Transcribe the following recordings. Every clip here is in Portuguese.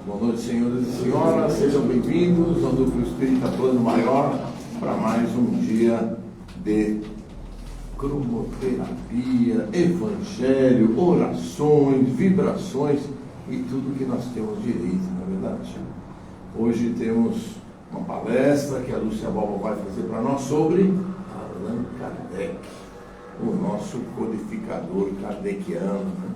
Boa noite, senhoras e senhoras, sejam bem-vindos ao Núcleo Espírita Plano Maior para mais um dia de cromoterapia, evangelho, orações, vibrações e tudo que nós temos direito, não é verdade? Hoje temos uma palestra que a Lúcia Balba vai fazer para nós sobre Allan Kardec, o nosso codificador kardeciano, né?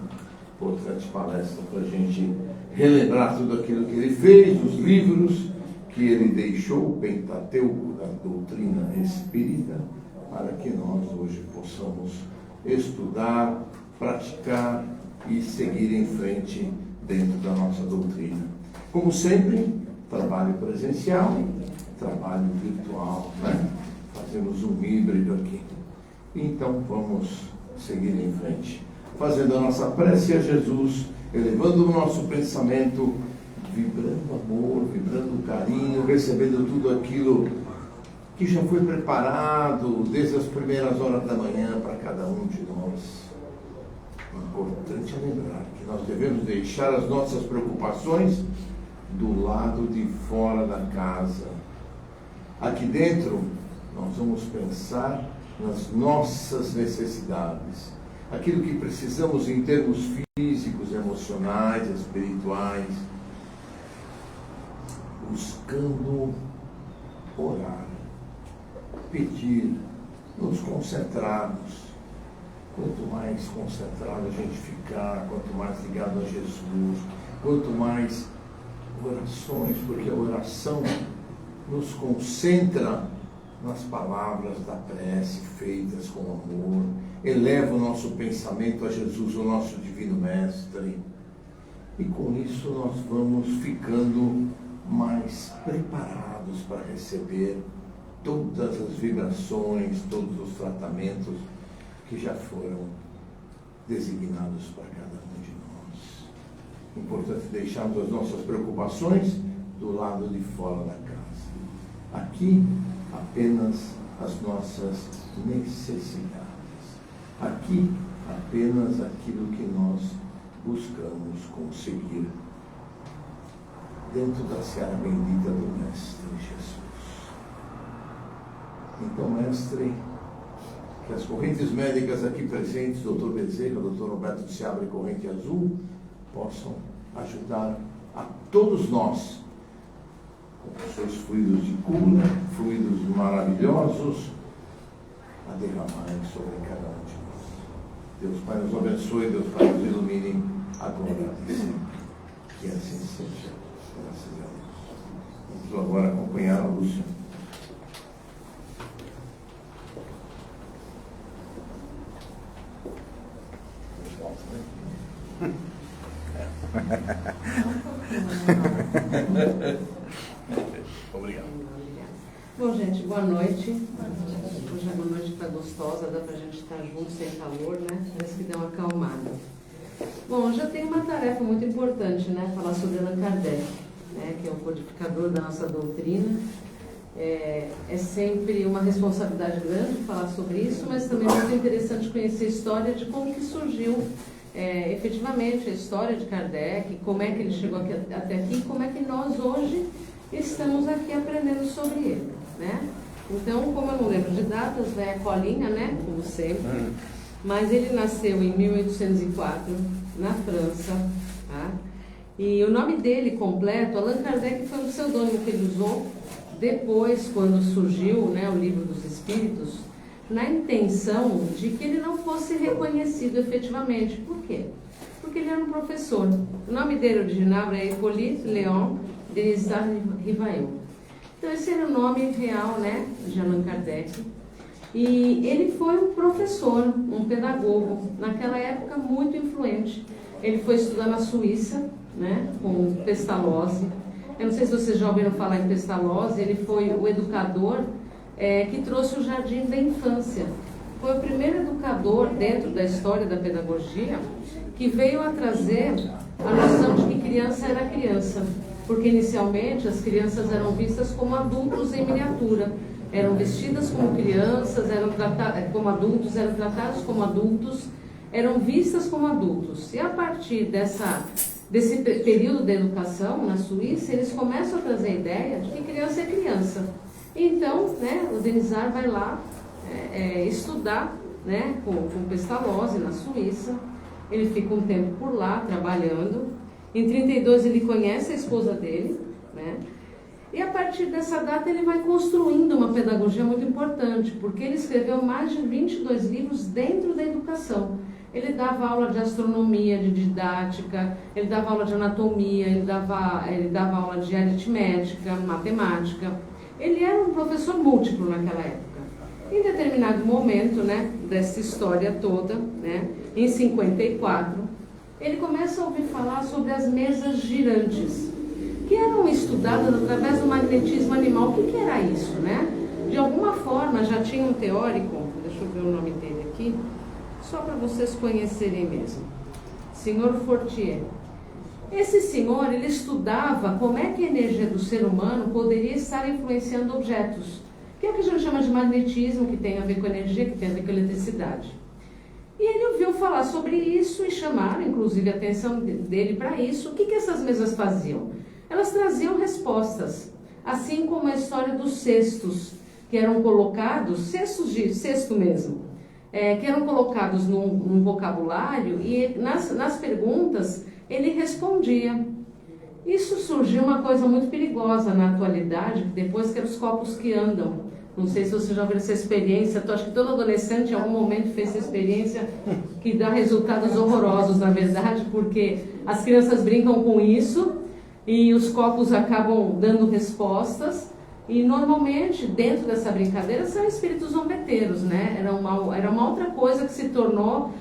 Importante palestra para a gente relembrar tudo aquilo que ele fez, os livros que ele deixou, o Pentateuco da doutrina espírita, para que nós hoje possamos estudar, praticar e seguir em frente dentro da nossa doutrina. Como sempre, trabalho presencial, trabalho virtual, né? Fazemos um híbrido aqui. Então vamos seguir em frente, fazendo a nossa prece a Jesus, elevando o nosso pensamento, vibrando amor, vibrando carinho, recebendo tudo aquilo que já foi preparado desde as primeiras horas da manhã para cada um de nós. O importante é lembrar que nós devemos deixar as nossas preocupações do lado de fora da casa. Aqui dentro nós vamos pensar nas nossas necessidades, aquilo que precisamos em termos físicos, emocionais, espirituais, buscando orar, pedir, nos concentrarmos. Quanto mais concentrado a gente ficar, quanto mais ligado a Jesus, quanto mais orações, porque a oração nos concentra nas palavras da prece feitas com amor, eleva o nosso pensamento a Jesus, o nosso Divino Mestre, e com isso nós vamos ficando mais preparados para receber todas as vibrações, todos os tratamentos que já foram designados para cada um de nós. Importante deixarmos as nossas preocupações do lado de fora da casa. Aqui, apenas as nossas necessidades. Aqui, apenas aquilo que nós buscamos conseguir dentro da seara bendita do Mestre Jesus. Então, Mestre, que as correntes médicas aqui presentes, Dr. Bezerra, Dr. Roberto de Seabra e Corrente Azul, possam ajudar a todos nós com seus fluidos de cura, fluidos maravilhosos, a derramarem sobre cada um de nós. Deus Pai nos abençoe, Deus Pai nos ilumine agora e sempre. Que assim seja. Graças a Deus. Vamos agora acompanhar a Lúcia. Obrigado. Bom, gente, boa noite. Hoje é uma noite que está gostosa, dá para a gente estar junto sem calor, né? Parece que deu uma acalmada. Bom, hoje eu tenho uma tarefa muito importante, né? Falar sobre Allan Kardec, né? Que é o codificador da nossa doutrina. É sempre uma responsabilidade grande falar sobre isso, mas também é muito interessante conhecer a história de como que surgiu efetivamente a história de Kardec, como é que ele chegou até aqui, como é que nós hoje estamos aqui aprendendo sobre ele, né? Então, como eu não lembro de datas, é colinha, né? Como sempre. Mas ele nasceu em 1804, na França, tá? E o nome dele completo, Allan Kardec, foi um pseudônimo que ele usou depois, quando surgiu, né, o Livro dos Espíritos, na intenção de que ele não fosse reconhecido efetivamente. Por quê? Porque ele era um professor. O nome dele original é Hippolyte Léon Denis Rivail. Então esse era o nome real, né, de Allan Kardec. E ele foi um professor, um pedagogo, naquela época muito influente. Ele foi estudar na Suíça, né, com Pestalozzi. Eu não sei se vocês já ouviram falar em Pestalozzi. Ele foi o educador que trouxe o jardim da infância. Foi o primeiro educador dentro da história da pedagogia que veio a trazer a noção de que criança era criança, porque inicialmente as crianças eram vistas como adultos em miniatura, eram vestidas como crianças, eram como adultos, eram tratados como adultos, eram vistas como adultos. E a partir dessa desse período da educação na Suíça, eles começam a trazer a ideia de que criança é criança. Então, né, o Denizar vai lá estudar, né, com Pestalozzi na Suíça. Ele fica um tempo por lá, trabalhando. Em 32 ele conhece a esposa dele, né? E a partir dessa data ele vai construindo uma pedagogia muito importante, porque ele escreveu mais de 22 livros dentro da educação. Ele dava aula de astronomia, de didática, ele dava aula de anatomia, ele dava aula de aritmética, matemática. Ele era um professor múltiplo naquela época. Em determinado momento, né, dessa história toda, né, em 54, ele começa a ouvir falar sobre as mesas girantes, que eram estudadas através do magnetismo animal. O que era isso, né? De alguma forma já tinha um teórico, deixa eu ver o nome dele aqui, só para vocês conhecerem mesmo, Senhor Fortier. Esse senhor, ele estudava como é que a energia do ser humano poderia estar influenciando objetos, que é o que a gente chama de magnetismo, que tem a ver com energia, que tem a ver com eletricidade. E ele ouviu falar sobre isso e chamaram, inclusive, a atenção dele para isso. O que essas mesas faziam? Elas traziam respostas, assim como a história dos cestos, que eram colocados, cestos de cesto mesmo, que eram colocados num vocabulário e nas perguntas ele respondia. Isso surgiu uma coisa muito perigosa na atualidade, depois que eram os copos que andam. Não sei se você já viu essa experiência, eu acho que todo adolescente em algum momento fez essa experiência que dá resultados horrorosos, na verdade, porque as crianças brincam com isso e os copos acabam dando respostas e normalmente dentro dessa brincadeira são espíritos zombeteiros, né? Era uma outra coisa que se tornou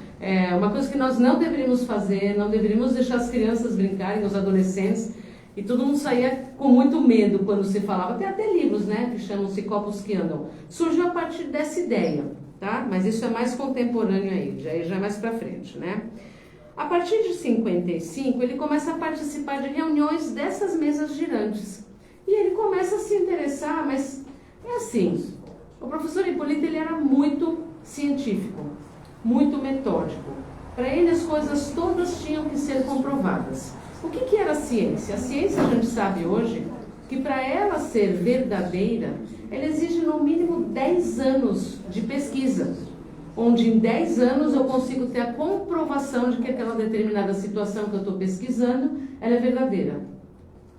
uma coisa que nós não deveríamos fazer, não deveríamos deixar as crianças brincarem, os adolescentes. E todo mundo saía com muito medo quando se falava. Tem até livros, né, que chamam-se Copos que Andam. Surgiu a partir dessa ideia, tá? Mas isso é mais contemporâneo aí, já é mais pra frente, né? A partir de 55, ele começa a participar de reuniões dessas mesas girantes. E ele começa a se interessar, mas é assim, o professor Hipólito, ele era muito científico, muito metódico. Para ele as coisas todas tinham que ser comprovadas. O que era a ciência? A ciência, a gente sabe hoje, que para ela ser verdadeira, ela exige no mínimo 10 anos de pesquisa, onde em 10 anos eu consigo ter a comprovação de que aquela determinada situação que eu estou pesquisando, ela é verdadeira.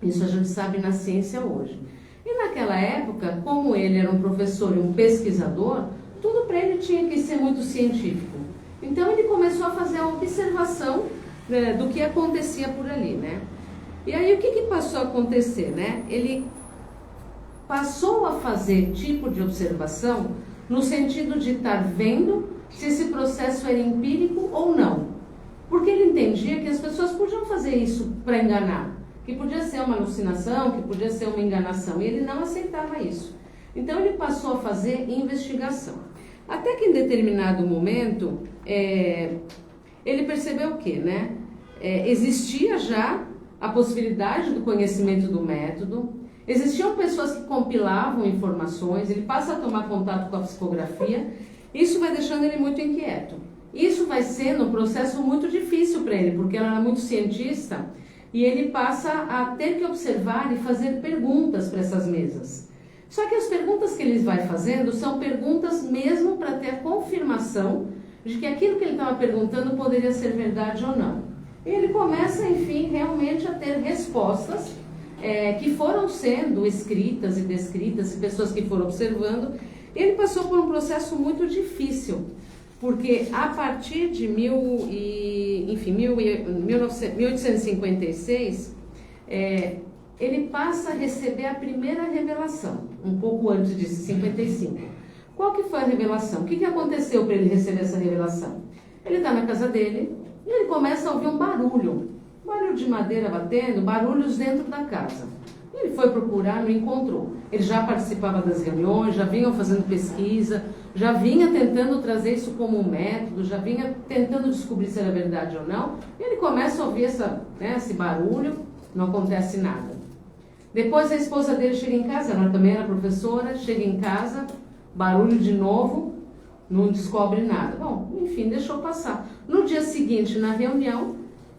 Isso a gente sabe na ciência hoje. E naquela época, como ele era um professor e um pesquisador, tudo para ele tinha que ser muito científico. Então ele começou a fazer a observação do que acontecia por ali, né? E aí o que passou a acontecer, né? Ele passou a fazer tipo de observação no sentido de estar vendo se esse processo era empírico ou não. Porque ele entendia que as pessoas podiam fazer isso para enganar, que podia ser uma alucinação, que podia ser uma enganação, e ele não aceitava isso. Então ele passou a fazer investigação. Até que em determinado momento, ele percebeu o quê, né? Existia já a possibilidade do conhecimento do método, existiam pessoas que compilavam informações, ele passa a tomar contato com a psicografia, isso vai deixando ele muito inquieto. Isso vai sendo um processo muito difícil para ele, porque ele era muito cientista, e ele passa a ter que observar e fazer perguntas para essas mesas. Só que as perguntas que ele vai fazendo são perguntas mesmo para ter a confirmação de que aquilo que ele estava perguntando poderia ser verdade ou não. E ele começa, enfim, realmente a ter respostas que foram sendo escritas e descritas, e pessoas que foram observando. Ele passou por um processo muito difícil, porque a partir de 1856, ele passa a receber a primeira revelação, um pouco antes disso, 55. Qual que foi a revelação? O que aconteceu para ele receber essa revelação? Ele está na casa dele e ele começa a ouvir um barulho de madeira batendo, barulhos dentro da casa. Ele foi procurar, não encontrou. Ele já participava das reuniões, já vinham fazendo pesquisa, já vinha tentando trazer isso como um método, já vinha tentando descobrir se era verdade ou não. E ele começa a ouvir esse barulho, não acontece nada. Depois a esposa dele chega em casa, ela também era professora, chega em casa, barulho de novo, não descobre nada. Bom, enfim, deixou passar. No dia seguinte, na reunião,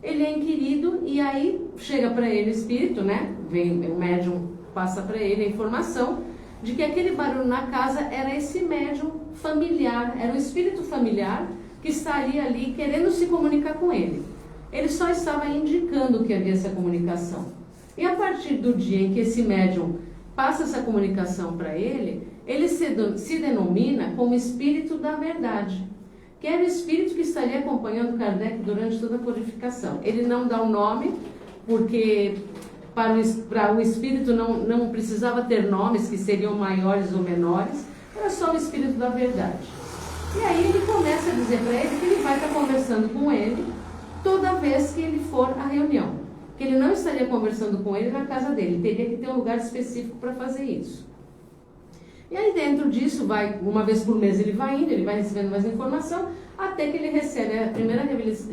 ele é inquirido e aí chega para ele o espírito, né? Vem, o médium passa para ele a informação de que aquele barulho na casa era esse médium familiar, era o espírito familiar que estaria ali querendo se comunicar com ele. Ele só estava indicando que havia essa comunicação. E a partir do dia em que esse médium passa essa comunicação para ele, ele se denomina como espírito da verdade, que era o espírito que estaria acompanhando Kardec durante toda a codificação. Ele não dá o nome, porque para o espírito não precisava ter nomes que seriam maiores ou menores, era só o espírito da verdade. E aí ele começa a dizer para ele que ele vai estar conversando com ele toda vez que ele for à reunião. Que ele não estaria conversando com ele na casa dele, teria que ter um lugar específico para fazer isso. E aí dentro disso, uma vez por mês ele vai indo, ele vai recebendo mais informação, até que ele recebe a primeira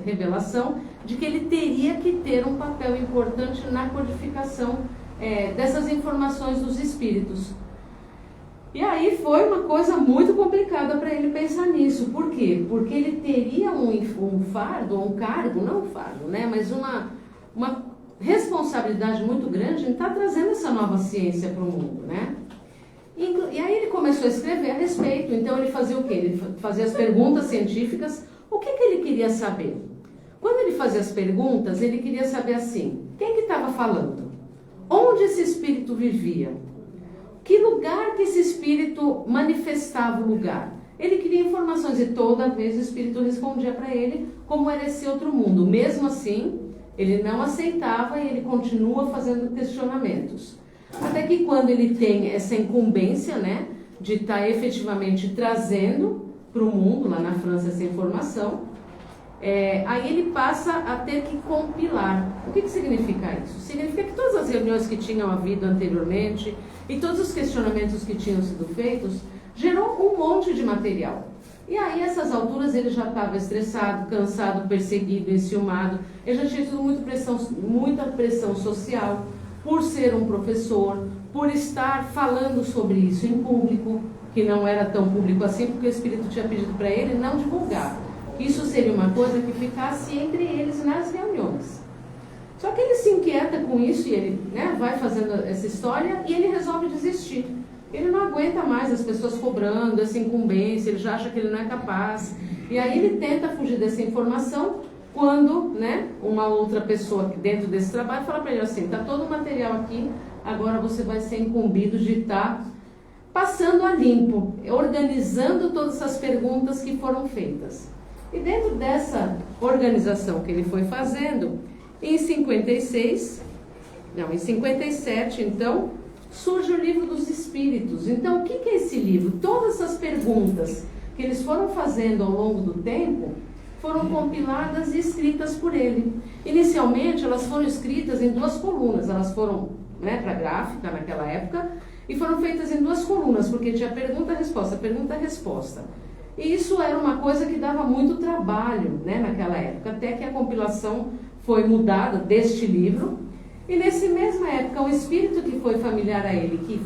revelação de que ele teria que ter um papel importante na codificação dessas informações dos espíritos. E aí foi uma coisa muito complicada para ele pensar nisso. Por quê? Porque ele teria um fardo, um cargo, não um fardo, né? Mas uma responsabilidade muito grande em estar trazendo essa nova ciência para o mundo, né? E aí ele começou a escrever a respeito. Então ele fazia o quê? Ele fazia as perguntas científicas. O que ele queria saber? Quando ele fazia as perguntas, ele queria saber assim: quem que estava falando? Onde esse espírito vivia? Que lugar que esse espírito manifestava o lugar? Ele queria informações e toda vez o espírito respondia para ele como era esse outro mundo. Mesmo assim, ele não aceitava e ele continua fazendo questionamentos. Até que quando ele tem essa incumbência, né, de estar efetivamente trazendo para o mundo, lá na França, essa informação, aí ele passa a ter que compilar. O que significa isso? Significa que todas as reuniões que tinham havido anteriormente e todos os questionamentos que tinham sido feitos, gerou um monte de material. E aí, essas alturas, ele já estava estressado, cansado, perseguido, enciumado. Ele já tinha tido muita pressão social, por ser um professor, por estar falando sobre isso em público, que não era tão público assim, porque o Espírito tinha pedido para ele não divulgar. Isso seria uma coisa que ficasse entre eles nas reuniões. Só que ele se inquieta com isso e ele, né, vai fazendo essa história e ele resolve desistir. Ele não aguenta mais as pessoas cobrando essa incumbência, ele já acha que ele não é capaz. E aí ele tenta fugir dessa informação quando, né, uma outra pessoa dentro desse trabalho fala para ele assim: está todo o material aqui, agora você vai ser incumbido de estar passando a limpo, organizando todas essas perguntas que foram feitas. E dentro dessa organização que ele foi fazendo, em 57, então, surge o Livro dos Espíritos. Então, o que é esse livro? Todas essas perguntas que eles foram fazendo ao longo do tempo foram compiladas e escritas por ele. Inicialmente, elas foram escritas em 2 colunas. Elas foram, né, para gráfica naquela época e foram feitas em 2 colunas, porque tinha pergunta-resposta, pergunta-resposta. E isso era uma coisa que dava muito trabalho, né, naquela época, até que a compilação foi mudada deste livro. E nessa mesma época, o espírito que foi familiar a ele, que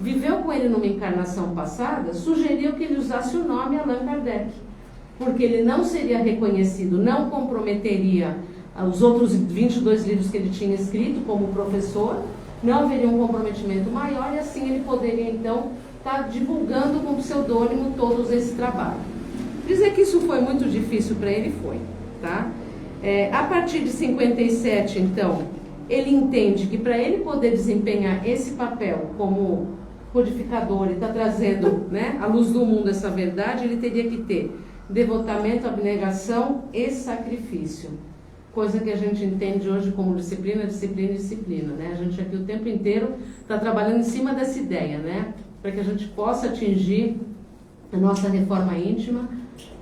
viveu com ele numa encarnação passada, sugeriu que ele usasse o nome Allan Kardec, porque ele não seria reconhecido, não comprometeria os outros 22 livros que ele tinha escrito como professor, não haveria um comprometimento maior e assim ele poderia então estar divulgando com pseudônimo todos esse trabalho. Dizer que isso foi muito difícil para ele, foi, tá? A partir de 57, então, ele entende que para ele poder desempenhar esse papel como codificador e estar trazendo, né, à luz do mundo essa verdade, ele teria que ter devotamento, abnegação e sacrifício. Coisa que a gente entende hoje como disciplina, né? A gente aqui o tempo inteiro está trabalhando em cima dessa ideia, né? Para que a gente possa atingir a nossa reforma íntima,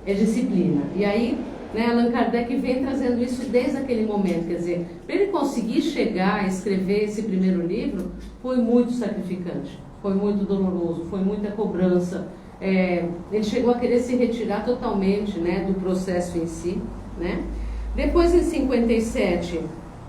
é disciplina. E aí, né, Allan Kardec vem trazendo isso desde aquele momento, quer dizer, para ele conseguir chegar a escrever esse primeiro livro, foi muito sacrificante, foi muito doloroso, foi muita cobrança. Ele chegou a querer se retirar totalmente, né, do processo em si, né? Depois, em 57,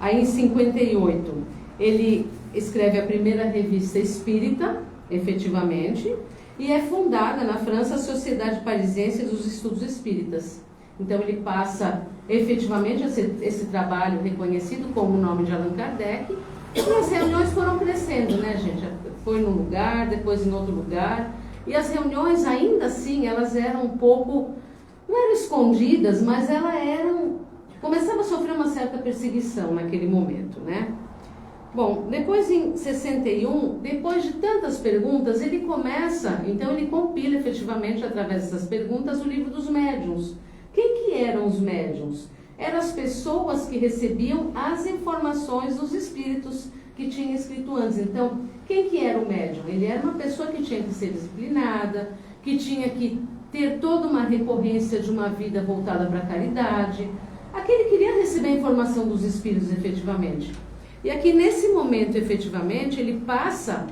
aí em 58, ele escreve a primeira revista espírita, efetivamente, e é fundada na França a Sociedade Parisiense dos Estudos Espíritas. Então ele passa efetivamente esse trabalho reconhecido como o nome de Allan Kardec, e as reuniões foram crescendo, né, gente? Foi num lugar, depois em outro lugar, e as reuniões ainda assim, elas eram um pouco, não eram escondidas, mas elas começava a sofrer uma certa perseguição naquele momento, né? Bom, depois em 61, depois de tantas perguntas, ele começa, então ele compila efetivamente através dessas perguntas o livro dos médiuns. Quem que eram os médiuns? Eram as pessoas que recebiam as informações dos espíritos que tinha escrito antes. Então, quem que era o médium? Ele era uma pessoa que tinha que ser disciplinada, que tinha que ter toda uma recorrência de uma vida voltada para a caridade. Aquele queria receber a informação dos espíritos efetivamente. E aqui nesse momento, efetivamente, ele passa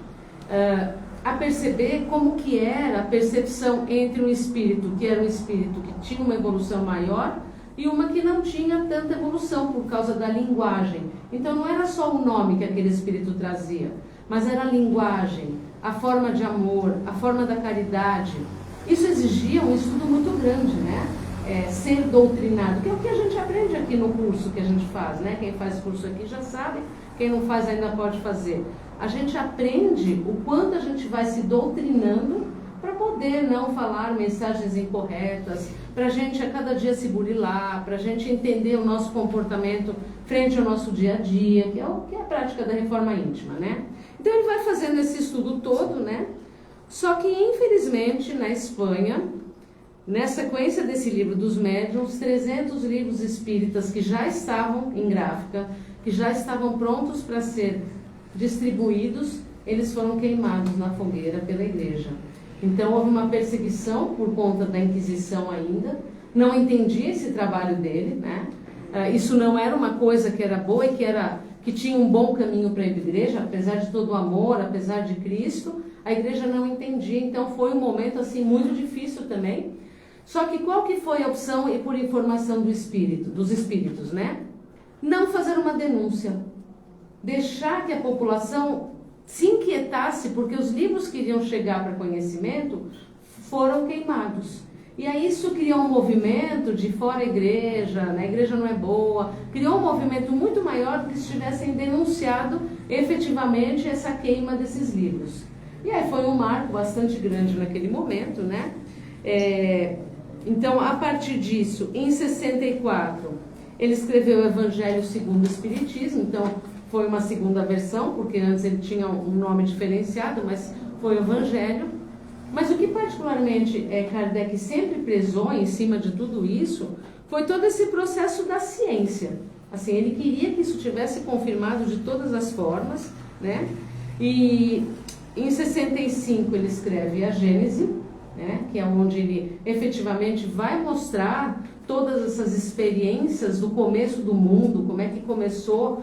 a perceber como que era a percepção entre um espírito, que era um espírito que tinha uma evolução maior, e uma que não tinha tanta evolução por causa da linguagem. Então não era só o nome que aquele espírito trazia, mas era a linguagem, a forma de amor, a forma da caridade. Isso exigia um estudo muito grande, né? Ser doutrinado, que é o que a gente aprende aqui no curso que a gente faz, né? Quem faz curso aqui já sabe, quem não faz ainda pode fazer. A gente aprende o quanto a gente vai se doutrinando para poder não falar mensagens incorretas, para a gente a cada dia se burilar, para a gente entender o nosso comportamento frente ao nosso dia a dia, que é a prática da reforma íntima, né? Então ele vai fazendo esse estudo todo, né? Só que infelizmente na Espanha, na sequência desse livro dos médiuns, 300 livros espíritas que já estavam em gráfica, que já estavam prontos para ser distribuídos, eles foram queimados na fogueira pela igreja. Então houve uma perseguição por conta da Inquisição ainda, não entendia esse trabalho dele, né? Isso não era uma coisa que era boa e que tinha um bom caminho para a igreja, apesar de todo o amor, apesar de Cristo, a igreja não entendia, então foi um momento assim muito difícil também. Só que qual que foi a opção e por informação dos espíritos, né? Não fazer uma denúncia, deixar que a população se inquietasse, porque os livros que iriam chegar para conhecimento foram queimados. E aí isso criou um movimento de fora a igreja, né? A igreja não é boa, criou um movimento muito maior do que se tivessem denunciado efetivamente essa queima desses livros. E aí foi um marco bastante grande naquele momento, né? Então, a partir disso, em 64, ele escreveu o Evangelho segundo o Espiritismo, então foi uma segunda versão, porque antes ele tinha um nome diferenciado, mas foi o Evangelho. Mas o que particularmente Kardec sempre prezou em cima de tudo isso, foi todo esse processo da ciência. Assim, ele queria que isso tivesse confirmado de todas as formas, né? E em 65 ele escreve a Gênese, né? Que é onde ele efetivamente vai mostrar todas essas experiências do começo do mundo, como é que começou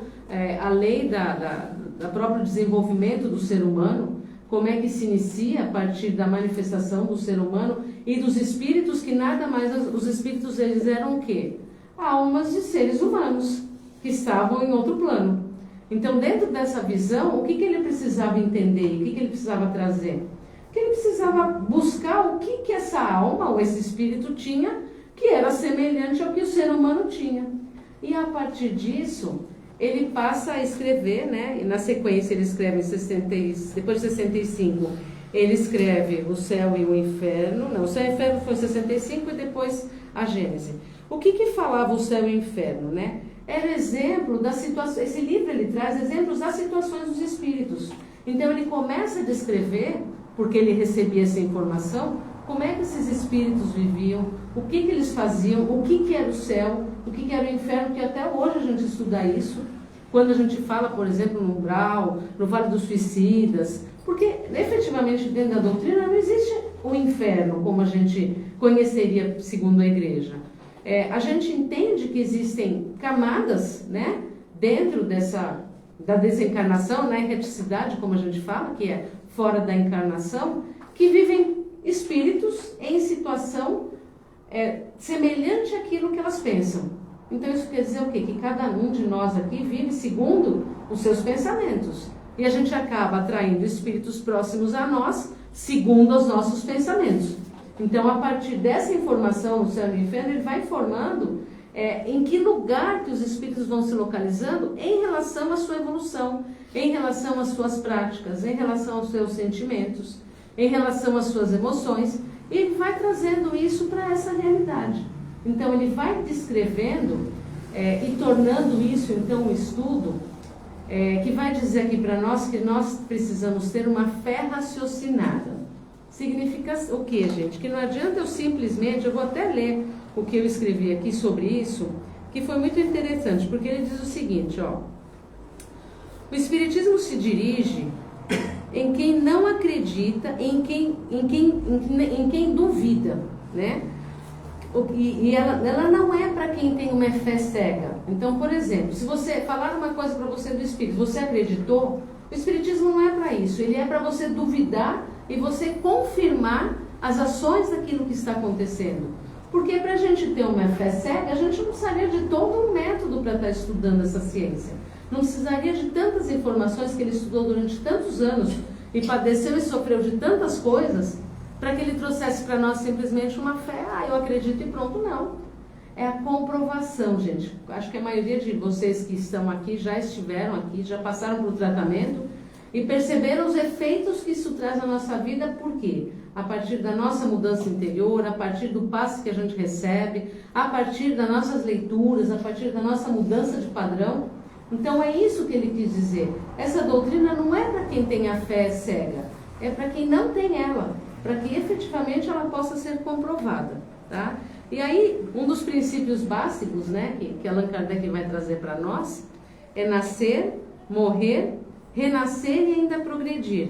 a lei da próprio desenvolvimento do ser humano, como é que se inicia a partir da manifestação do ser humano e dos espíritos, que nada mais, os espíritos eles eram o quê? Almas de seres humanos, que estavam em outro plano. Então, dentro dessa visão, o que ele precisava entender, o que ele precisava trazer? Que ele precisava buscar o que essa alma ou esse espírito tinha, que era semelhante ao que o ser humano tinha. E a partir disso, ele passa a escrever, né? E na sequência ele escreve depois de 65, ele escreve o céu e o inferno. Não, o céu e o inferno foi 65 e depois a Gênese. O que falava o céu e o inferno, né? Era exemplo da situação. Esse livro ele traz exemplos das situações dos espíritos. Então ele começa a descrever, porque ele recebia essa informação, como é que esses espíritos viviam, o que eles faziam, o que era o céu, o que era o inferno, que até hoje a gente estuda isso, quando a gente fala, por exemplo, no umbral, no Vale dos Suicidas, porque efetivamente dentro da doutrina não existe o inferno como a gente conheceria segundo a igreja. A gente entende que existem camadas, né, dentro da desencarnação, né, reticidade, como a gente fala, que é fora da encarnação, que vivem espíritos em situação semelhante àquilo que elas pensam. Então isso quer dizer o quê? Que cada um de nós aqui vive segundo os seus pensamentos. E a gente acaba atraindo espíritos próximos a nós segundo os nossos pensamentos. Então, a partir dessa informação no céu e no inferno, ele vai informando em que lugar que os espíritos vão se localizando em relação à sua evolução, em relação às suas práticas, em relação aos seus sentimentos, em relação às suas emoções, e ele vai trazendo isso para essa realidade. Então, ele vai descrevendo e tornando isso, então, um estudo que vai dizer aqui para nós que nós precisamos ter uma fé raciocinada. Significa o quê, gente? Que não adianta eu simplesmente, eu vou até ler o que eu escrevi aqui sobre isso, que foi muito interessante, porque ele diz o seguinte, ó: o Espiritismo se dirige em quem não acredita, em quem duvida, né? E ela não é para quem tem uma fé cega. Então, por exemplo, se você falar uma coisa para você do Espírito, você acreditou, o Espiritismo não é para isso, ele é para você duvidar e você confirmar as ações daquilo que está acontecendo. Porque para a gente ter uma fé cega, a gente não precisaria de todo um método para estar estudando essa ciência. Não precisaria de tantas informações que ele estudou durante tantos anos e padeceu e sofreu de tantas coisas para que ele trouxesse para nós simplesmente uma fé, eu acredito e pronto, não. É a comprovação, gente. Acho que a maioria de vocês que estão aqui já estiveram aqui, já passaram por tratamento e perceberam os efeitos que isso traz na nossa vida. Por quê? A partir da nossa mudança interior, a partir do passe que a gente recebe, a partir das nossas leituras, a partir da nossa mudança de padrão. Então é isso que ele quis dizer. Essa doutrina não é para quem tem a fé cega, é para quem não tem ela, para que efetivamente ela possa ser comprovada, tá? E aí, um dos princípios básicos, né, que Allan Kardec vai trazer para nós, é nascer, morrer, renascer e ainda progredir,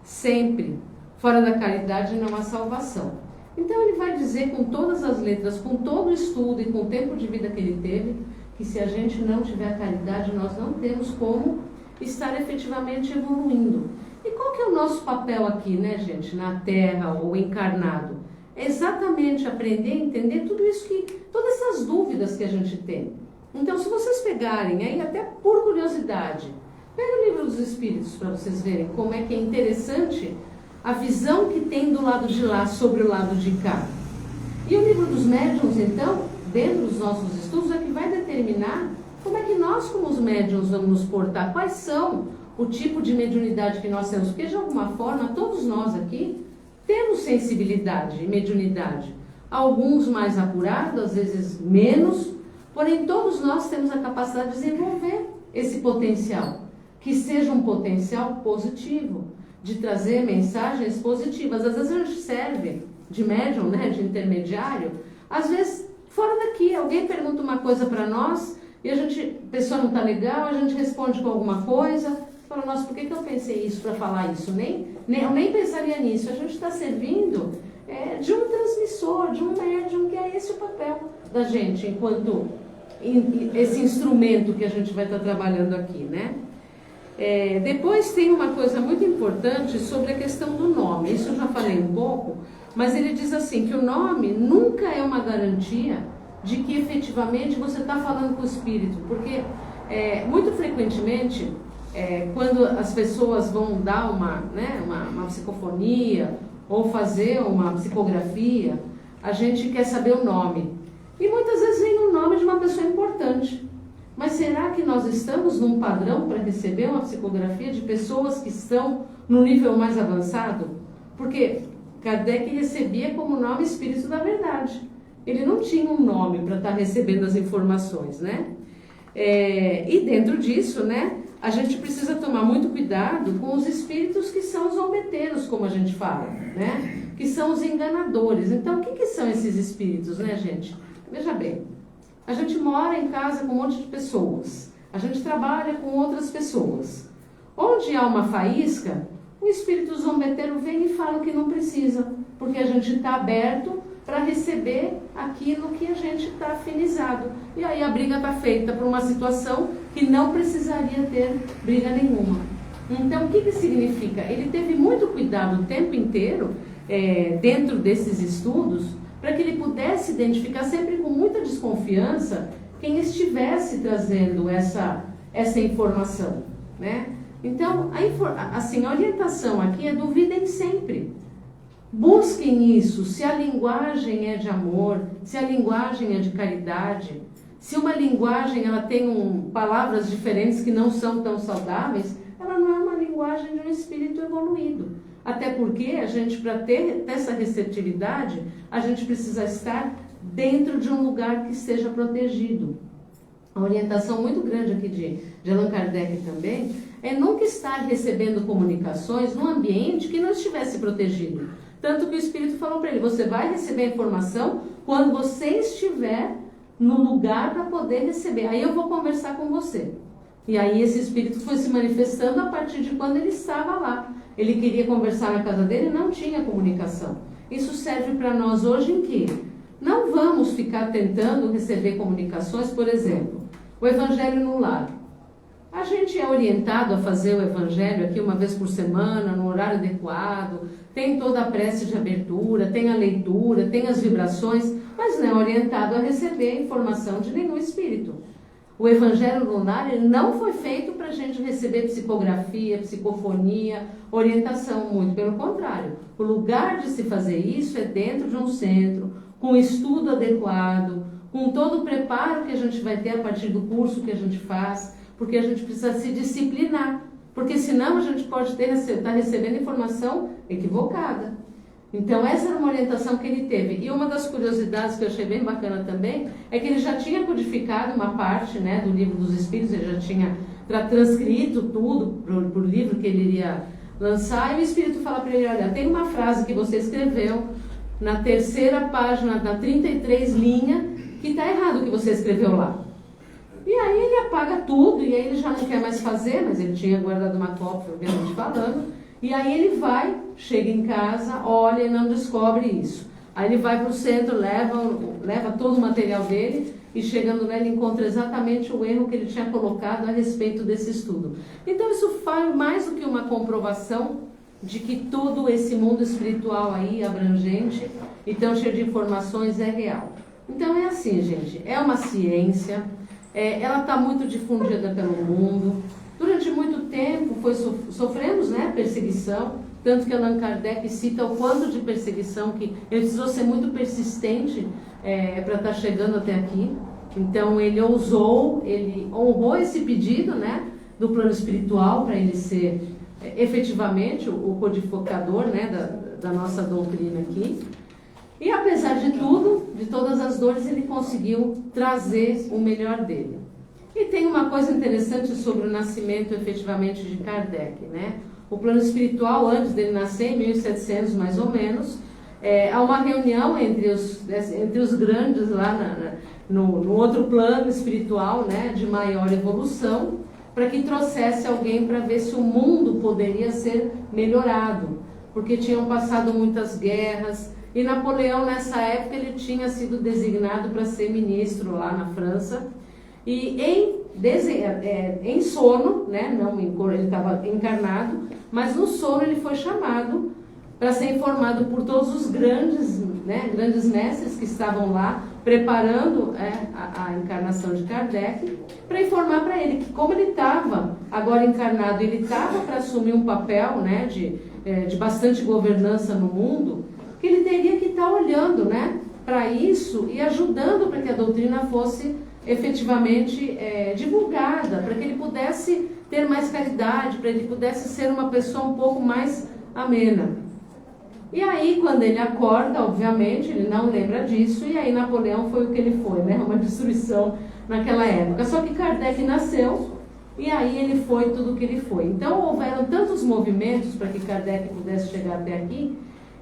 sempre. Fora da caridade não há salvação. Então ele vai dizer com todas as letras, com todo o estudo e com o tempo de vida que ele teve, que se a gente não tiver caridade, nós não temos como estar efetivamente evoluindo. E qual que é o nosso papel aqui, né, gente, na Terra ou encarnado? É exatamente aprender a entender tudo isso todas essas dúvidas que a gente tem. Então, se vocês pegarem aí, até por curiosidade, pega o Livro dos Espíritos para vocês verem como é que é interessante a visão que tem do lado de lá sobre o lado de cá. E o Livro dos Médiuns, então, dentro dos nossos estudos, é que vai determinar como é que nós, como os médiuns, vamos nos portar, quais são o tipo de mediunidade que nós temos, porque de alguma forma, todos nós aqui temos sensibilidade e mediunidade. Alguns mais apurados, às vezes menos, porém todos nós temos a capacidade de desenvolver esse potencial, que seja um potencial positivo, de trazer mensagens positivas. Às vezes a gente serve de médium, né, de intermediário, às vezes fora daqui, alguém pergunta uma coisa para nós e a pessoa não está legal, a gente responde com alguma coisa, fala, nossa, por que eu pensei isso para falar isso? Eu nem pensaria nisso. A gente está servindo de um transmissor, de um médium, que é esse o papel da gente, enquanto esse instrumento que a gente vai estar trabalhando aqui, né? Depois tem uma coisa muito importante sobre a questão do nome. Isso eu já falei um pouco, mas ele diz assim, que o nome nunca é uma garantia de que efetivamente você está falando com o espírito, porque muito frequentemente, quando as pessoas vão dar uma psicofonia ou fazer uma psicografia, a gente quer saber o nome. E muitas vezes vem o nome de uma pessoa importante. Mas será que nós estamos num padrão para receber uma psicografia de pessoas que estão no nível mais avançado? Porque Kardec recebia como nome Espírito da Verdade. Ele não tinha um nome para estar recebendo as informações, né? E dentro disso, né, a gente precisa tomar muito cuidado com os espíritos que são zombeteiros, como a gente fala, né? Que são os enganadores. Então, o que são esses espíritos, né, gente? Veja bem, a gente mora em casa com um monte de pessoas, a gente trabalha com outras pessoas. Onde há uma faísca, o espírito zombeteiro vem e fala que não precisa, porque a gente está aberto para receber aquilo que a gente está afinizado. E aí a briga está feita por uma situação que não precisaria ter briga nenhuma. Então, o que significa? Ele teve muito cuidado o tempo inteiro, dentro desses estudos, para que ele pudesse identificar sempre com muita desconfiança quem estivesse trazendo essa informação, né? Então, a orientação aqui é duvidem sempre. Busquem isso, se a linguagem é de amor, se a linguagem é de caridade, se uma linguagem ela tem palavras diferentes que não são tão saudáveis, ela não é uma linguagem de um espírito evoluído. Até porque a gente, para ter essa receptividade, a gente precisa estar dentro de um lugar que seja protegido. A orientação muito grande aqui de Allan Kardec também é nunca estar recebendo comunicações num ambiente que não estivesse protegido. Tanto que o Espírito falou para ele, você vai receber a informação quando você estiver no lugar para poder receber. Aí eu vou conversar com você. E aí esse Espírito foi se manifestando a partir de quando ele estava lá. Ele queria conversar na casa dele e não tinha comunicação. Isso serve para nós hoje em que não vamos ficar tentando receber comunicações, por exemplo, o Evangelho no lar. A gente é orientado a fazer o Evangelho aqui uma vez por semana, no horário adequado, tem toda a prece de abertura, tem a leitura, tem as vibrações, mas não é orientado a receber informação de nenhum espírito. O Evangelho no lar ele não foi feito para a gente receber psicografia, psicofonia, orientação, muito pelo contrário. O lugar de se fazer isso é dentro de um centro, com estudo adequado, com todo o preparo que a gente vai ter a partir do curso que a gente faz, porque a gente precisa se disciplinar, porque senão a gente pode estar recebendo informação equivocada. Então essa era uma orientação que ele teve. E uma das curiosidades que eu achei bem bacana também, é que ele já tinha codificado uma parte, né, do Livro dos Espíritos, ele já tinha transcrito tudo para o livro que ele iria lançar, e o Espírito fala para ele, olha, tem uma frase que você escreveu na 3ª página, na 33 linha, que está errado o que você escreveu lá. E aí ele apaga tudo, e aí ele já não quer mais fazer, mas ele tinha guardado uma cópia, obviamente falando, e aí ele vai, chega em casa, olha e não descobre isso. Aí ele vai para o centro, leva todo o material dele, e chegando lá ele encontra exatamente o erro que ele tinha colocado a respeito desse estudo. Então isso faz mais do que uma comprovação de que todo esse mundo espiritual aí, abrangente, e tão cheio de informações, é real. Então é assim, gente, é uma ciência, ela está muito difundida pelo mundo. Durante muito tempo sofremos, né, perseguição, tanto que Allan Kardec cita o quanto de perseguição que ele precisou ser muito persistente para estar chegando até aqui. Então ele honrou esse pedido, né, do plano espiritual para ele ser efetivamente o codificador, né, da nossa doutrina aqui. E apesar de tudo, de todas as dores, ele conseguiu trazer o melhor dele. E tem uma coisa interessante sobre o nascimento efetivamente de Kardec, né? O plano espiritual, antes dele nascer, em 1700 mais ou menos, há uma reunião entre os grandes lá no outro plano espiritual, né, de maior evolução, para que trouxesse alguém para ver se o mundo poderia ser melhorado, porque tinham passado muitas guerras, e Napoleão nessa época ele tinha sido designado para ser ministro lá na França, e em sono, né, ele estava encarnado, mas no sono ele foi chamado para ser informado por todos os grandes mestres que estavam lá, preparando a encarnação de Kardec, para informar para ele que como ele estava agora encarnado, ele estava para assumir um papel, né, de bastante governança no mundo, que ele teria que estar olhando, né, para isso e ajudando para que a doutrina fosse efetivamente divulgada, para que ele pudesse ter mais caridade, para que ele pudesse ser uma pessoa um pouco mais amena. E aí, quando ele acorda, obviamente, ele não lembra disso, e aí Napoleão foi o que ele foi, né? Uma destruição naquela época. Só que Kardec nasceu, e aí ele foi tudo o que ele foi. Então, houveram tantos movimentos para que Kardec pudesse chegar até aqui,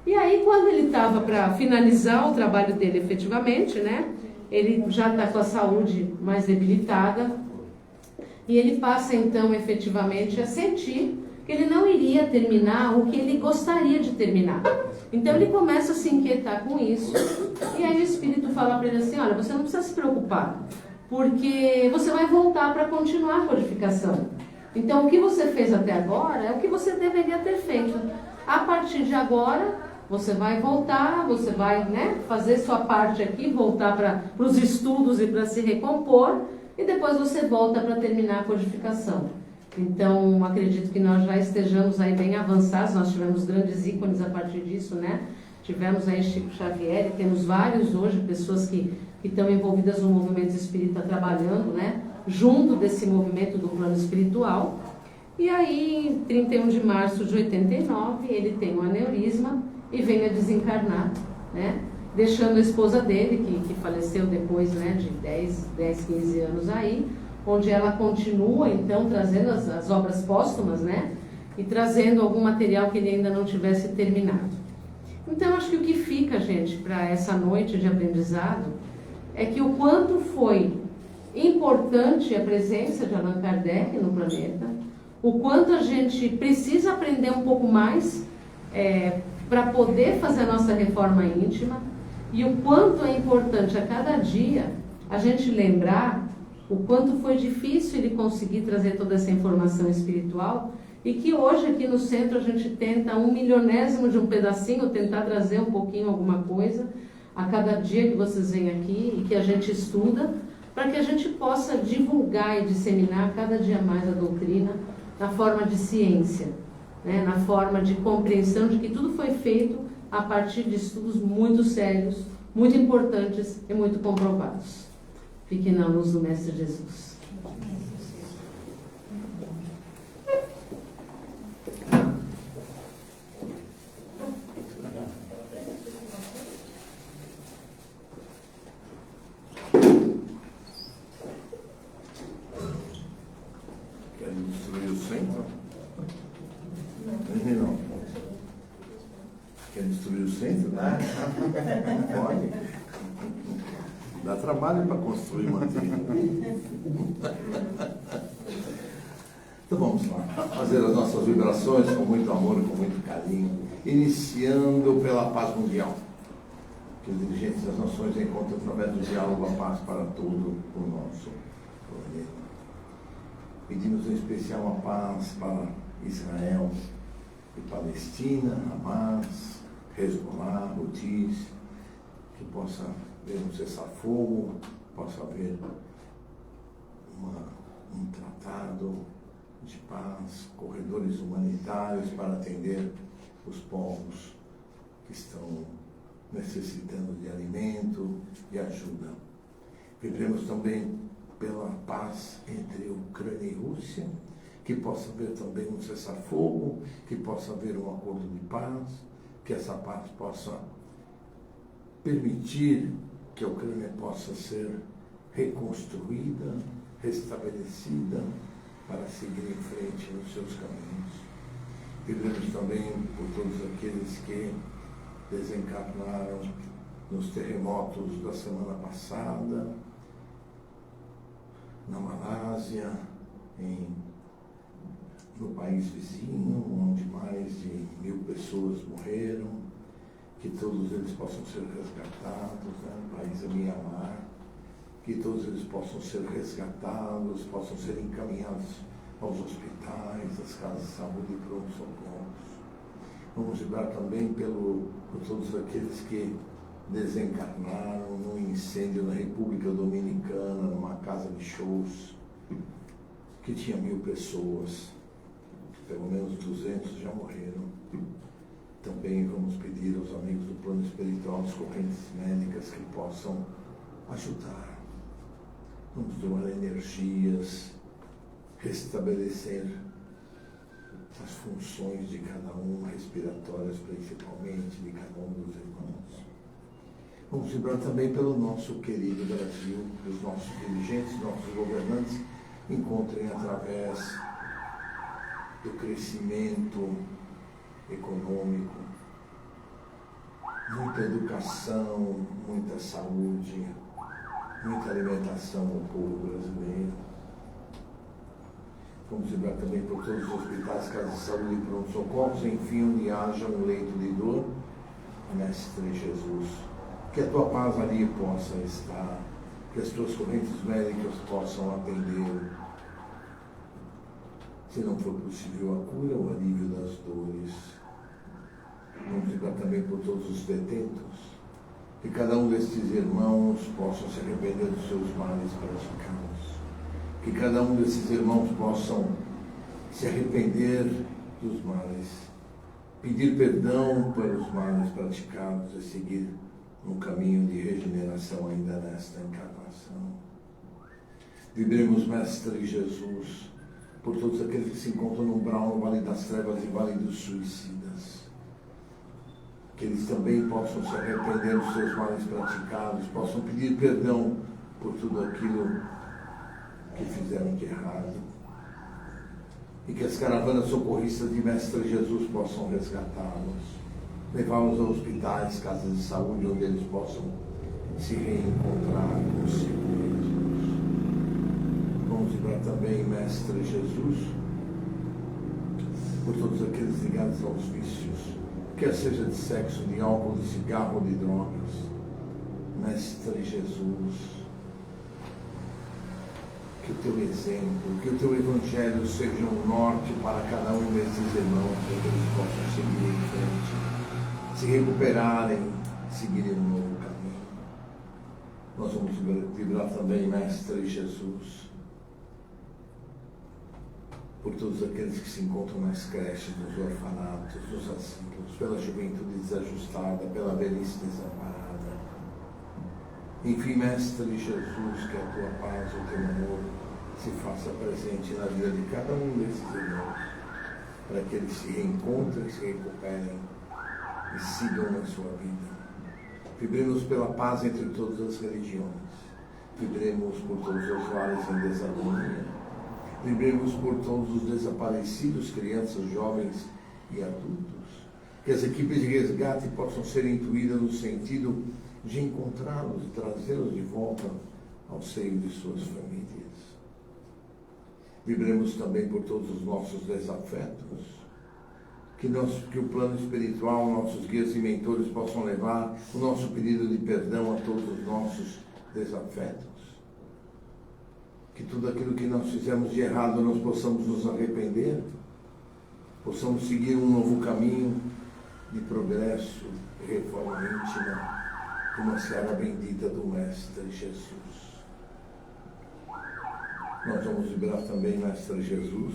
e aí, quando ele estava para finalizar o trabalho dele efetivamente, né? Ele já está com a saúde mais debilitada, e ele passa, então, efetivamente, a sentir que ele não iria terminar o que ele gostaria de terminar. Então ele começa a se inquietar com isso, e aí o Espírito fala para ele assim, olha, você não precisa se preocupar, porque você vai voltar para continuar a codificação. Então o que você fez até agora é o que você deveria ter feito. A partir de agora, você vai voltar, você vai, né, fazer sua parte aqui, voltar para os estudos e para se recompor, e depois você volta para terminar a codificação. Então, acredito que nós já estejamos aí bem avançados, nós tivemos grandes ícones a partir disso, né? Tivemos aí Chico Xavier, e temos vários hoje, pessoas que estão envolvidas no movimento espírita trabalhando, né? Junto desse movimento do plano espiritual. E aí, em 31 de março de 89, ele tem um aneurisma e vem a desencarnar, né? Deixando a esposa dele, que faleceu depois, né, de 10, 15 anos aí, onde ela continua, então, trazendo as obras póstumas, né? E trazendo algum material que ele ainda não tivesse terminado. Então, acho que o que fica, gente, para essa noite de aprendizado, é que o quanto foi importante a presença de Allan Kardec no planeta, o quanto a gente precisa aprender um pouco mais para poder fazer a nossa reforma íntima, e o quanto é importante a cada dia a gente lembrar o quanto foi difícil ele conseguir trazer toda essa informação espiritual, e que hoje aqui no centro a gente tenta 1/1000º de um pedacinho, tentar trazer um pouquinho alguma coisa a cada dia que vocês vêm aqui e que a gente estuda, para que a gente possa divulgar e disseminar cada dia mais a doutrina na forma de ciência, né? Na forma de compreensão de que tudo foi feito a partir de estudos muito sérios, muito importantes e muito comprovados. Fiquem na luz do Mestre Jesus. Querem destruir o centro? Não. Querem destruir o centro? Não pode. Dá trabalho para construir uma trilha. Então vamos lá, fazer as nossas vibrações com muito amor e com muito carinho, iniciando pela paz mundial, que os dirigentes das nações encontram através do diálogo a paz para todo o nosso planeta. Pedimos em especial a paz para Israel e Palestina, Hamas, Hezbollah, Houthis, que possa haver um cessar-fogo, possa haver um tratado de paz, corredores humanitários para atender os povos que estão necessitando de alimento e ajuda. Vibremos também pela paz entre Ucrânia e Rússia, que possa haver também um cessar-fogo, que possa haver um acordo de paz, que essa paz possa permitir que a Ucrânia possa ser reconstruída, restabelecida, para seguir em frente nos seus caminhos. Vibremos também por todos aqueles que desencarnaram nos terremotos da semana passada, na Malásia, no país vizinho, onde mais de 1000 pessoas morreram, que todos eles possam ser resgatados, no país de Mianmar, que todos eles possam ser resgatados, possam ser encaminhados aos hospitais, às casas de saúde e pronto-socorros. Vamos vibrar também por todos aqueles que desencarnaram no incêndio na República Dominicana, numa casa de shows, que tinha 1000 pessoas, pelo menos 200 já morreram. Também vamos pedir aos amigos do plano espiritual, das correntes médicas, que possam ajudar. Vamos doar energias, restabelecer as funções de cada um, respiratórias principalmente, de cada um dos irmãos. Vamos vibrar também pelo nosso querido Brasil, que os nossos dirigentes, nossos governantes encontrem através do crescimento econômico, muita educação, muita saúde, muita alimentação ao povo brasileiro. Vamos vibrar também por todos os hospitais, casas de saúde e pronto-socorros, enfim, onde haja um leito de dor, Mestre Jesus, que a tua paz ali possa estar, que as tuas correntes médicas possam atender, se não for possível a cura, o alívio das dores. Vamos vibrar também por todos os detentos, que cada um destes irmãos possam se arrepender dos seus males praticados, que cada um desses irmãos possam se arrepender dos males, pedir perdão pelos males praticados e seguir um caminho de regeneração ainda nesta encarnação. Vibremos, Mestre Jesus, por todos aqueles que se encontram no umbral, no vale das trevas e vale dos suicidas. Que eles também possam se arrepender dos seus males praticados, possam pedir perdão por tudo aquilo que fizeram de errado. E que as caravanas socorristas de Mestre Jesus possam resgatá-los, levá-los a hospitais, casas de saúde, onde eles possam se reencontrar consigo mesmos. Vamos lembrar também, Mestre Jesus, por todos aqueles ligados aos vícios, quer seja de sexo, de álcool, de cigarro, de drogas. Mestre Jesus, que o teu exemplo, que o teu evangelho seja um norte para cada um desses irmãos, para que eles possam seguir em frente, se recuperarem, seguirem um novo caminho. Nós vamos vibrar também, Mestre Jesus, por todos aqueles que se encontram nas creches, nos orfanatos, nos asilos, pela juventude desajustada, pela velhice desamparada. Enfim, Mestre Jesus, que a tua paz, o teu amor se faça presente na vida de cada um desses irmãos, para que eles se reencontrem, se recuperem e sigam na sua vida. Vibremos pela paz entre todas as religiões. Vibremos por todos os lares em desarmonia. Vibremos por todos os desaparecidos, crianças, jovens e adultos. Que as equipes de resgate possam ser intuídas no sentido de encontrá-los e trazê-los de volta ao seio de suas famílias. Vibremos também por todos os nossos desafetos, que o plano espiritual, nossos guias e mentores possam levar o nosso pedido de perdão a todos os nossos desafetos. Que tudo aquilo que nós fizemos de errado nós possamos nos arrepender, possamos seguir um novo caminho de progresso e reforma íntima, uma seara bendita do Mestre Jesus. Nós vamos vibrar também, Mestre Jesus,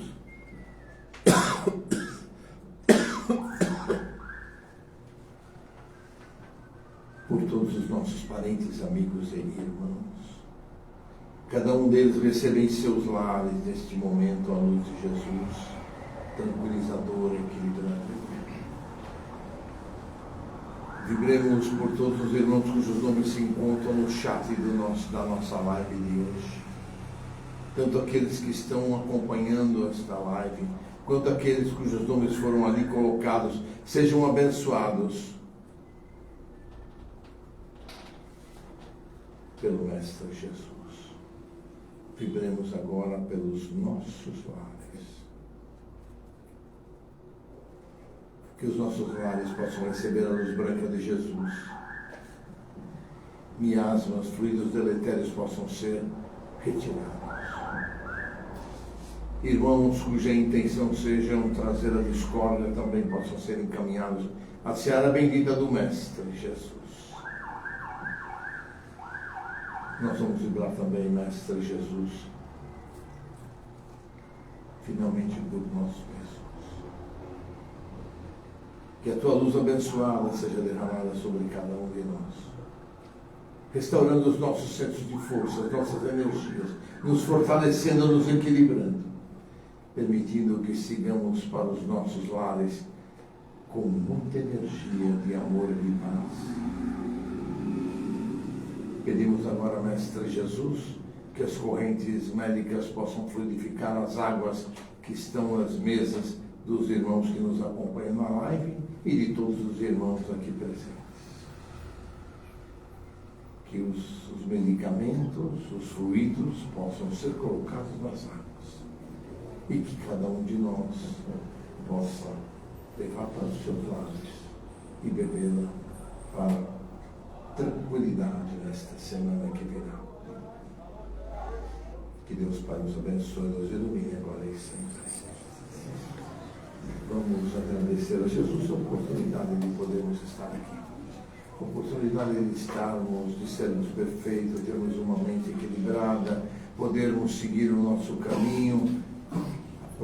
por todos os nossos parentes, amigos e irmãos. Cada um deles recebe em seus lares, neste momento, a luz de Jesus, tranquilizadora, equilibrada. Vibremos por todos os irmãos cujos nomes se encontram no chat da nossa live de hoje. Tanto aqueles que estão acompanhando esta live, quanto aqueles cujos nomes foram ali colocados, sejam abençoados pelo Mestre Jesus. Vibremos agora pelos nossos lares. Que os nossos lares possam receber a luz branca de Jesus. Miasmas, fluidos deletérios possam ser retirados. Irmãos cuja intenção seja trazer a discórdia também possam ser encaminhados à seara bendita do Mestre Jesus. Nós vamos vibrar também, Mestre Jesus, finalmente por nós mesmos. Que a tua luz abençoada seja derramada sobre cada um de nós, restaurando os nossos centros de força, as nossas energias, nos fortalecendo, nos equilibrando, permitindo que sigamos para os nossos lares com muita energia de amor e de paz. Pedimos agora, Mestre Jesus, que as correntes médicas possam fluidificar as águas que estão nas mesas dos irmãos que nos acompanham na live e de todos os irmãos aqui presentes. Que os medicamentos, os fluidos possam ser colocados nas águas e que cada um de nós possa levar para os seus lares e bebê-la para tranquilidade nesta semana que virá. Que Deus Pai nos abençoe, nos ilumine agora e sempre. Vamos agradecer a Jesus a oportunidade de podermos estar aqui. A oportunidade de estarmos, de sermos perfeitos, termos uma mente equilibrada, podermos seguir o nosso caminho,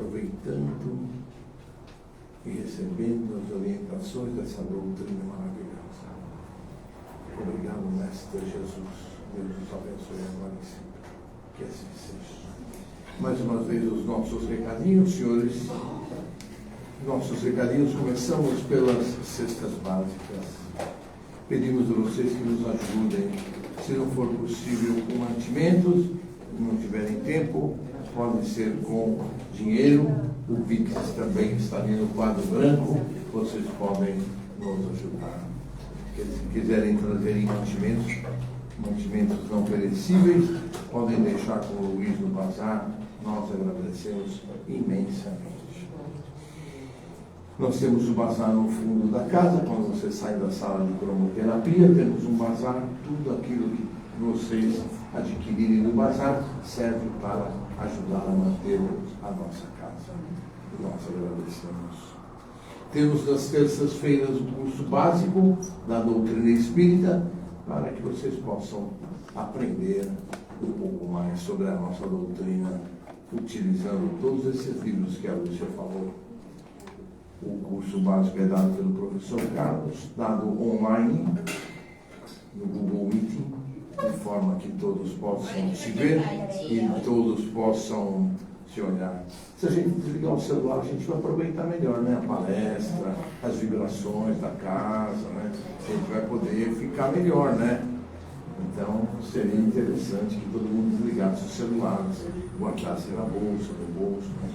aproveitando e recebendo as orientações dessa doutrina maravilhosa. Obrigado, Mestre Jesus. Deus os abençoe agora e sempre. Que assim seja. Mais uma vez os nossos recadinhos, senhores. Nossos recadinhos, começamos pelas cestas básicas. Pedimos a vocês que nos ajudem, se não for possível com mantimentos, se não tiverem tempo, pode ser com dinheiro. O Pix também está ali no quadro branco, vocês podem nos ajudar. Se quiserem trazerem mantimentos não perecíveis, podem deixar com o Luiz no bazar, nós agradecemos imensamente. Nós temos o bazar no fundo da casa, quando você sai da sala de cromoterapia, temos um bazar, tudo aquilo que vocês adquirirem no bazar serve para ajudar a manter a nossa casa. Nós agradecemos. Temos nas terças-feiras o curso básico da doutrina espírita, para que vocês possam aprender um pouco mais sobre a nossa doutrina, utilizando todos esses livros que a Lúcia falou. O curso básico é dado pelo professor Carlos, dado online, no Google Meeting, de forma que todos possam se ver e todos possam se olhar. Se a gente desligar o celular, a gente vai aproveitar melhor, né? A palestra, as vibrações da casa, né? A gente vai poder ficar melhor, né? Então, seria interessante que todo mundo desligasse os celulares, guardasse na bolsa, no bolso, né?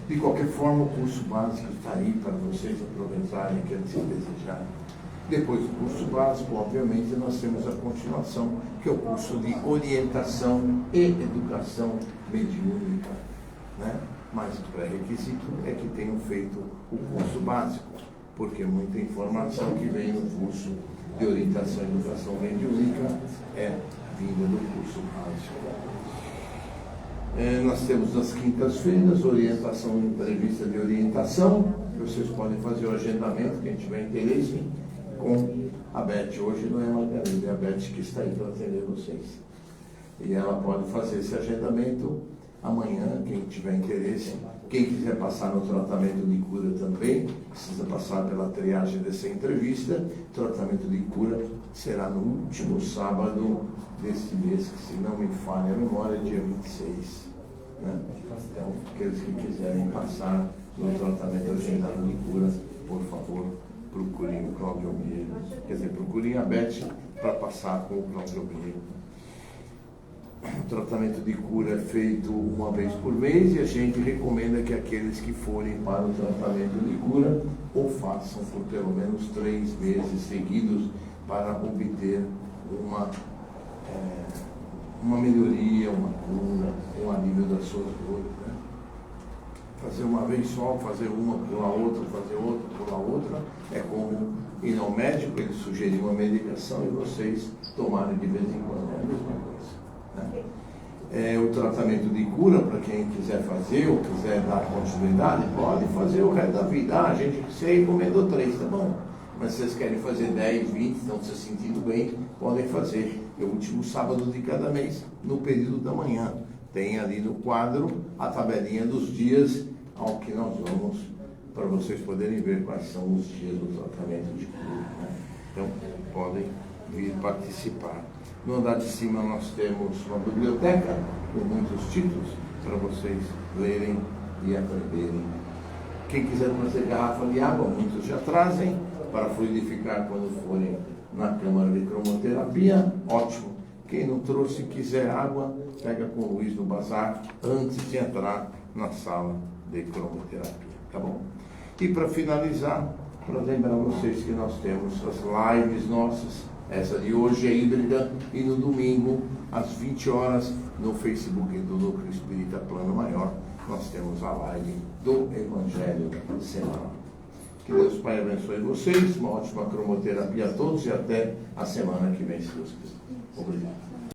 De qualquer forma, o curso básico está aí para vocês aproveitarem aquilo que se desejar. Depois do curso básico, obviamente, nós temos a continuação, que é o curso de orientação e educação mediúnica, né? Mas o pré-requisito é que tenham feito o curso básico, porque muita informação que vem no curso de orientação e educação mediúnica é vinda do curso básico. Nós temos nas quintas-feiras orientação e entrevista de orientação. Vocês podem fazer o agendamento, quem tiver interesse, com a Beth. Hoje não é a Margarida, é a Beth que está aí para atender vocês. E ela pode fazer esse agendamento amanhã, quem tiver interesse. Quem quiser passar no tratamento de cura também, precisa passar pela triagem dessa entrevista. O tratamento de cura será no último sábado desse mês, que, se não me falha a memória, dia 26. Né? Então, aqueles que quiserem passar no tratamento agendado de cura, por favor, procurem o Cláudio Almeida. Quer dizer, procurem a Beth para passar com o Cláudio Almeida. O tratamento de cura é feito uma vez por mês e a gente recomenda que aqueles que forem para o tratamento de cura o façam por pelo menos 3 meses seguidos para obter uma melhoria, uma cura, um alívio das suas dores. Né? Fazer uma vez só, fazer uma, pular outra, fazer outra, pular outra, é como ir ao médico, ele sugerir uma medicação e vocês tomarem de vez em quando, é a mesma coisa. Né? O tratamento de cura, para quem quiser fazer ou quiser dar continuidade, pode fazer o resto da vida. A gente, você recomendou 3, tá bom? Mas se vocês querem fazer 10, 20, estão se sentindo bem, podem fazer. É o último sábado de cada mês, no período da manhã. Tem ali no quadro a tabelinha dos dias ao que nós vamos, para vocês poderem ver quais são os dias do tratamento de cura. Né? Então, podem vir participar. No andar de cima nós temos uma biblioteca com muitos títulos para vocês lerem e aprenderem. Quem quiser trazer garrafa de água, muitos já trazem, para fluidificar quando forem na câmara de cromoterapia, ótimo. Quem não trouxe, quiser água, pega com o Luiz no bazar antes de entrar na sala de cromoterapia, tá bom? E para finalizar, para lembrar vocês que nós temos as lives nossas, essa de hoje é híbrida, e no domingo, às 20 horas, no Facebook do Núcleo Espírita Plano Maior, nós temos a live do Evangelho Semanal. Que Deus Pai abençoe vocês, uma ótima cromoterapia a todos e até a semana que vem, se Deus quiser. Obrigado.